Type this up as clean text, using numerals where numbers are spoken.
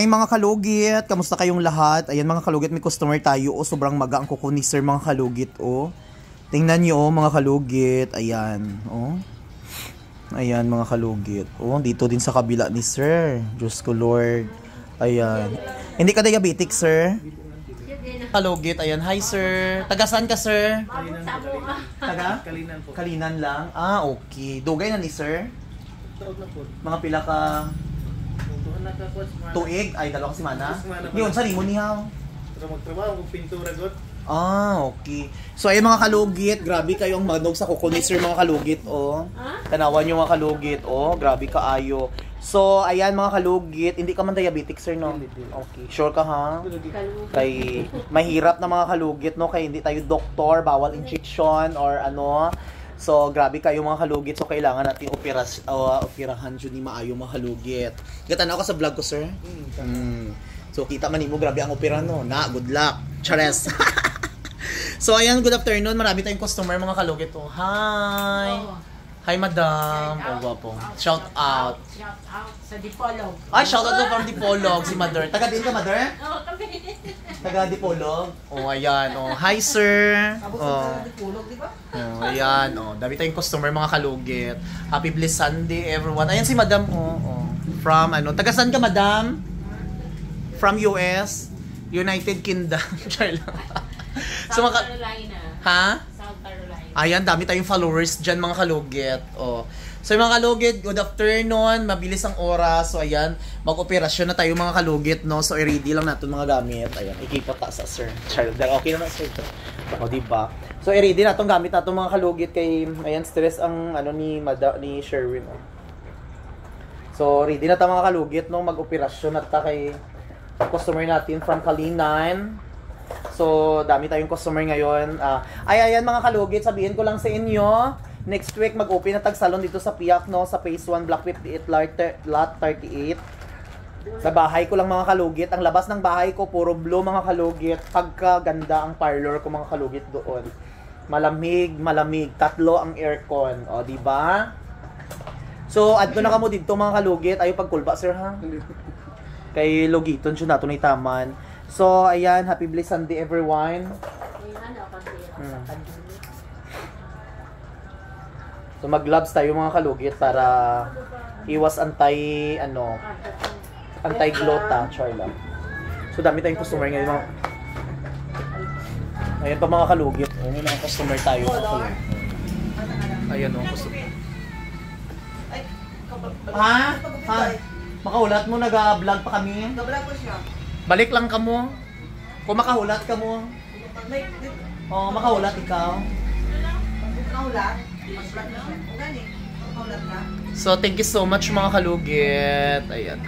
Ay mga kalugit, kamusta kayong lahat? Ayan mga kalugit, may customer tayo. O, sobrang maga ang kuko ni sir mga kalugit. O, tingnan nyo mga kalugit. Ayan. O. Ayan mga kalugit. O, dito din sa kabila ni sir. Diyos ko Lord. Ayan. Hindi ka diabetic sir? Kalugit, ayan. Hi sir. Taga saan ka sir? Taga? Kalinan po. Kalinan lang? Ah, okay. Dugay na ni sir? Mga pila ka... tuig? Ay, dalawa kasi mana? Yun, sa limon niya. Magtrabaho kung pintura god. Ah, okay. So, ayun mga kalugit, grabe kayong magnog sa kuko ni sir mga kalugit, oh. Tanawan nyo mga kalugit, oh. Grabe kaayo. So, ayan mga kalugit, hindi ka man diabetic sir, no? Okay. Sure ka ha? Kay mahirap na mga kalugit, no? Kay hindi tayo doktor, bawal injection or ano. So, grabe kayo mga kalugit. So, kailangan natin operahan dyan ni maayo mga kalugit. Gatanaw ka sa vlog ko, sir? So, kita man mo, grabe ang opera, no? Na, good luck. Chares. So, ayan, good afternoon. Marami tayong customer mga kalugit. Oh, hi! Hi, madam. Oh, guwapo. Shout out. Shout out sa Dipolog. Ay, shout out from Dipolog, si mother. Taga din ka, mother? Oo, kami. Taga Dipolog. Oh, ayan. Oh, hi, sir. Oh. Oh, ayan. Oh, dami tayong customer mga kalugit. Happy Blessed Sunday, everyone. Ayan si madam. Oh, oh. From, ano, taga saan ka, madam? From US? United Kingdom. South Carolina. Ha? South Carolina. Ayan, dami tayong followers dyan mga kalugit. Oh. So yung mga kalugit, good afternoon. Mabilis ang oras. So ayan, mag-operasyon na tayo mga kalugit, no? So i-ready lang natin mga gamit. Ayan, ikipot sa sir. Child, okay naman sir. O, diba? So i-ready na itong gamit natin mga kalugit kay, ayan, stress ang ano ni Sherwin. Oh. So ready na tayo mga kalugit, no? Mag-operasyon na tayo kay customer natin from Kalinan. So, dami tayong customer ngayon. Ayan mga kalugit, sabihin ko lang sa inyo, next week mag-open na tag-salon dito sa Piak, no? Sa Phase 1, Block 58, Lot 38. Sa bahay ko lang mga kalugit. Ang labas ng bahay ko, puro blue mga kalugit. Pagkaganda ang parlor ko mga kalugit doon. Malamig, malamig. 3 ang aircon. O, diba? So, add ko na kamo dito mga kalugit. Ayaw pagkulba, sir, ha? Kay Logiton, siya nato na itaman. So, ayan, happy Blessed Sunday everyone. So, mag-gloves tayo mga kalugit para iwas anti-glota, Charla. So, dami tayong customer ngayon. Ayan pa mga kalugit. Ayan yung mga customer tayo. Ayan o, customer. Ha? Ha? Makaulat mo, nag-vlog pa kami. Nag-vlog ko siya. Balik lang ka mo. Kung makahulat ka mo. Oo, makahulat ikaw. Makahulat? Mas vlog na siya. O gani? Makahulat na? So, thank you so much mga kalugit. Ayan.